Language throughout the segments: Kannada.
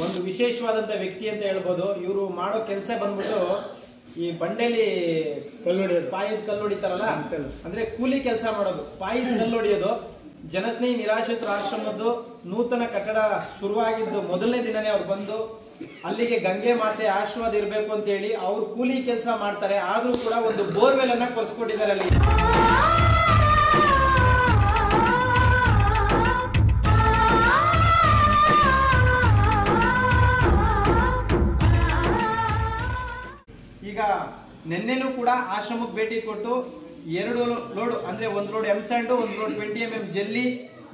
ಒಂದು ವಿಶೇಷವಾದಂತ ವ್ಯಕ್ತಿ ಅಂತ ಹೇಳ್ಬೋದು. ಇವರು ಮಾಡೋ ಕೆಲಸ ಬಂದ್ಬಿಟ್ಟು ಈ ಬಂಡೆಲಿ ಕಲ್ಲು ಹೊಡಿಯೋದು, ಪಾಯದ ಕಲ್ಲು ಹೊಡಿತಾರಲ್ಲ, ಅಂದ್ರೆ ಕೂಲಿ ಕೆಲಸ ಮಾಡೋದು, ಪಾಯದ ಕಲ್ಲು ಹೊಡಿಯೋದು. ಜನಸ್ನೇಹಿ ನಿರಾಶ್ರಿತರ ಆಶ್ರಮದ್ದು ನೂತನ ಕಟ್ಟಡ ಶುರುವಾಗಿದ್ದು ಮೊದಲನೇ ದಿನನೇ ಅವ್ರು ಬಂದು ಅಲ್ಲಿಗೆ ಗಂಗೆ ಮಾತೆ ಆಶೀರ್ವಾದ ಇರಬೇಕು ಅಂತ ಹೇಳಿ ಅವ್ರು ಕೂಲಿ ಕೆಲಸ ಮಾಡ್ತಾರೆ. ಆದ್ರೂ ಕೂಡ ಒಂದು ಬೋರ್ವೆಲ್ ಅನ್ನ ಕೊರ್ಸ್ಕೊಟ್ಟಿದ್ದಾರೆ ಅಲ್ಲಿ. ಈಗ ನಿನ್ನೆನೂ ಕೂಡ ಆಶ್ರಮಕ್ಕೆ ಭೇಟಿ ಕೊಟ್ಟು 2 ಲೋಡ್ ಅಂದ್ರೆ 1 load M sand, 1 load 20 mm ಜಲ್ಲಿ,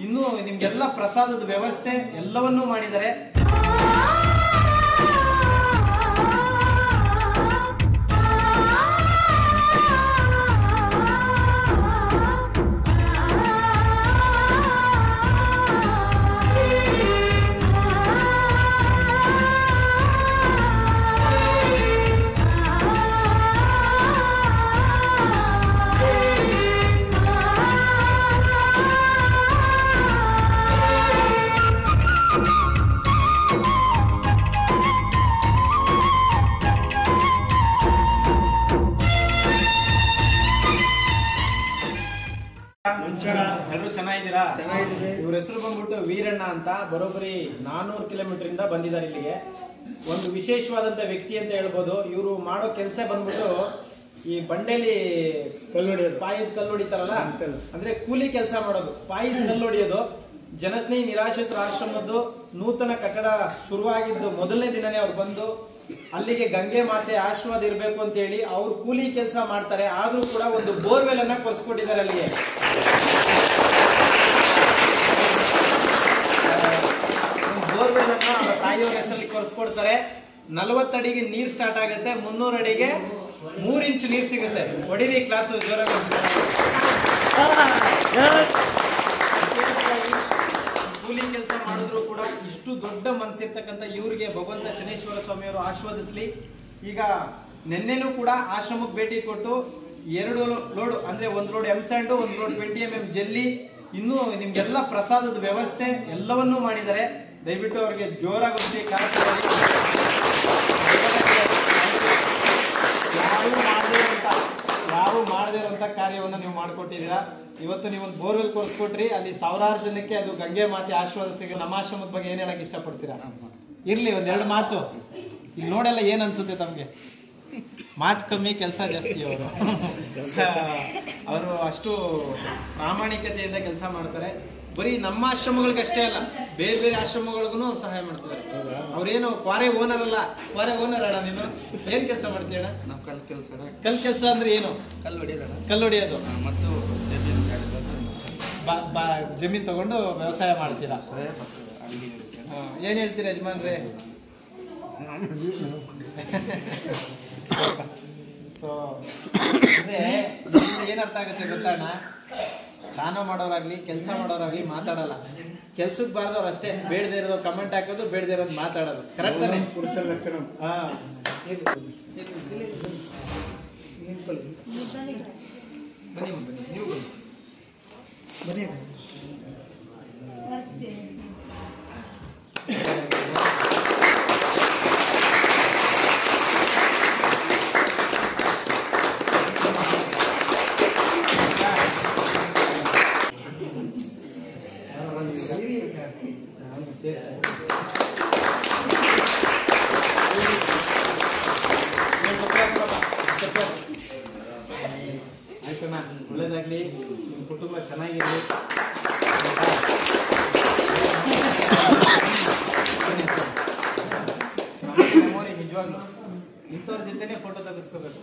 ಇನ್ನು ನಿಮ್ಗೆಲ್ಲ ಪ್ರಸಾದದ ವ್ಯವಸ್ಥೆ ಎಲ್ಲವನ್ನೂ ಮಾಡಿದ್ದಾರೆ. ಎಲ್ಲರೂ ಚೆನ್ನಾಗಿದ್ದೀರಾ? ಚೆನ್ನಾಗಿದ್ದೀವಿ. ಇವ್ರ ಹೆಸರು ಬಂದ್ಬಿಟ್ಟು ವೀರಣ್ಣ ಅಂತ. ಬರೋಬ್ಬರಿ 400 ಕಿಲೋಮೀಟರ್ ಇಂದ ಬಂದಿದ್ದಾರೆ ಇಲ್ಲಿಗೆ. ಒಂದು ವಿಶೇಷವಾದಂತ ವ್ಯಕ್ತಿ ಅಂತ ಹೇಳ್ಬೋದು. ಇವರು ಮಾಡೋ ಕೆಲಸ ಬಂದ್ಬಿಟ್ಟು ಈ ಬಂಡೆಲಿ ಕಲ್ಲು ಹೊಡಿಯೋದು, ಪಾಯದ ಕಲ್ಲು ಹೊಡಿತಾರಲ್ಲ, ಅಂದ್ರೆ ಕೂಲಿ ಕೆಲಸ ಮಾಡೋದು, ಪಾಯದ ಕಲ್ಲು ಹೊಡಿಯೋದು. ಜನಸ್ನೇಹಿ ನಿರಾಶ್ರಿತರ ಆಶ್ರಮದ್ದು ನೂತನ ಕಟ್ಟಡ ಶುರುವಾಗಿದ್ದು ಮೊದಲನೇ ದಿನನೇ ಅವ್ರು ಬಂದು ಅಲ್ಲಿಗೆ ಗಂಗೆ ಮಾತೆ ಆಶೀರ್ವಾದ ಇರಬೇಕು ಅಂತ ಹೇಳಿ ಅವ್ರು ಕೂಲಿ ಕೆಲಸ ಮಾಡ್ತಾರೆ. ಆದ್ರೂ ಕೂಡ ಒಂದು ಬೋರ್ವೆಲ್ ಅನ್ನ ಕೊರ್ಸ್ಕೊಟ್ಟಿದ್ದಾರೆ ಅಲ್ಲಿಗೆ. ಬೋರ್ವೆಲ್ ಅನ್ನ ಅವರ ತಾಯಿಯವ್ರ ಹೆಸರಲ್ಲಿ ಕೊರ್ಸ್ಕೊಡ್ತಾರೆ. 40 ಅಡಿಗೆ ನೀರ್ ಸ್ಟಾರ್ಟ್ ಆಗುತ್ತೆ, 300 ಅಡಿಗೆ 3 ಇಂಚ್ ನೀರ್ ಸಿಗುತ್ತೆ. ಹೊಡಿರಿ ಕ್ಲಾಸ್ ಜೋರಾಗಿ. ಕೂಲಿ ಕೆಲಸ ಮಾಡಿದ್ರು ಕೂಡ ಇಷ್ಟು ದೊಡ್ಡ ಮನಸ್ಸಿರ್ತಕ್ಕಂಥ ಇವ್ರಿಗೆ ಭಗವಂತ ಶನೇಶ್ವರ ಸ್ವಾಮಿಯವರು ಆಶೀರ್ವದಿಸ್ಲಿ. ಈಗ ನಿನ್ನೆನೂ ಕೂಡ ಆಶ್ರಮಕ್ಕೆ ಭೇಟಿ ಕೊಟ್ಟು 2 ಲೋಡ್ ಅಂದ್ರೆ 1 load M sand, 1 load 20 mm ಜಲ್ಲಿ, ಇನ್ನು ನಿಮ್ಗೆಲ್ಲ ಪ್ರಸಾದದ ವ್ಯವಸ್ಥೆ ಎಲ್ಲವನ್ನೂ ಮಾಡಿದ್ದಾರೆ. ದಯವಿಟ್ಟು ಅವ್ರಿಗೆ ಜೋರಾಗಿ ಯಾರು ಮಾಡದೇ ಇರುವಂತ ಕಾರ್ಯವನ್ನು ನೀವು ಮಾಡಿಕೊಟ್ಟಿದ್ದೀರಾ. ಇವತ್ತು ನೀವು ಒಂದು ಬೋರ್ವೆಲ್ ಕೊರ್ಸ್ಕೊಟ್ರಿ, ಅಲ್ಲಿ ಸಾವಿರಾರು ಜನಕ್ಕೆ ಅದು ಗಂಗೆ ಮಾತೆ ಆಶೀರ್ವಾದ ಸಿಗ. ನಮ್ಮ ಆಶ್ರಮದ ಬಗ್ಗೆ ಏನ್ ಹೇಳಕ್ ಇಷ್ಟಪಡ್ತೀರಾ? ಇರ್ಲಿ, 2 ಮಾತು. ಇಲ್ಲಿ ನೋಡೆಲ್ಲ ಏನ್ ಅನ್ಸುತ್ತೆ ತಮ್ಗೆ? ಮಾತು ಕಮ್ಮಿ, ಕೆಲಸ ಜಾಸ್ತಿ. ಅವರು ಅಷ್ಟು ಪ್ರಾಮಾಣಿಕತೆಯಿಂದ ಕೆಲಸ ಮಾಡ್ತಾರೆ. ಬರೀ ನಮ್ಮ ಆಶ್ರಮಗಳಿಗೆ ಅಷ್ಟೇ ಅಲ್ಲ, ಬೇರೆ ಬೇರೆ ಆಶ್ರಮಗಳಿಗೂ ಅವ್ರು ಸಹಾಯ ಮಾಡ್ತಿದ್ದಾರೆ. ಅವ್ರೇನು ಕ್ವಾರೆ ಓನರ್ ಅಲ್ಲ. ಕ್ವಾರೆ ಓನರ್ ಅಣ್ಣ ನೀನು? ಏನ್ ಕೆಲಸ ಮಾಡ್ತೀಯ ಅಣ್ಣ? ನಾವು ಕಲ್ ಕೆಲಸ ಅಂದ್ರೆ ಏನು? ಕಲ್ಲು ಹೊಡಿಯೋದಲ್ಲ, ಕಲ್ಲು ಹೊಡಿಯೋದು ಮತ್ತು ಜಮೀನ್ ತಗೊಂಡು ವ್ಯವಸಾಯ ಮಾಡ್ತೀರಾ? ಏನ್ ಹೇಳ್ತೀರಾ ಯಜಮಾನ್ರೆ? ಸೊ ಅಂದ್ರೆ ಏನ್ ಅರ್ಥ ಆಗುತ್ತೆ ಗೊತ್ತಣ್ಣ? ಸ್ನಾನ ಮಾಡೋರಾಗ್ಲಿ, ಕೆಲಸ ಮಾಡೋರಾಗ್ಲಿ ಮಾತಾಡಲ್ಲ. ಕೆಲ್ಸಕ್ಕೆ ಬಾರ್ದವ್ರು ಅಷ್ಟೇ, ಬೇಡದೇ ಇರೋದು ಕಮೆಂಟ್ ಹಾಕೋದು, ಬೇಡದೇ ಇರೋದು ಮಾತಾಡೋದು. ಕರೆಕ್ಟ್ ತಾನೆ? ಪುರುಷ ಲಕ್ಷಣ. ಹಾ, ಬನ್ನಿ ನೀವು ಬನ್ನಿ. ಆಯ್ತಣ್ಣ, ಒಳ್ಳೇದಾಗ್ಲಿ, ನಿಮ್ಮ ಕುಟುಂಬ ಚೆನ್ನಾಗಿರ್ಲಿ. ನಿಜವಾಗ್ಲು ಇಂಥವ್ರ ಜೊತೆನೆ ಫೋಟೋ ತೆಗೆಸ್ಕೋಬೇಕು.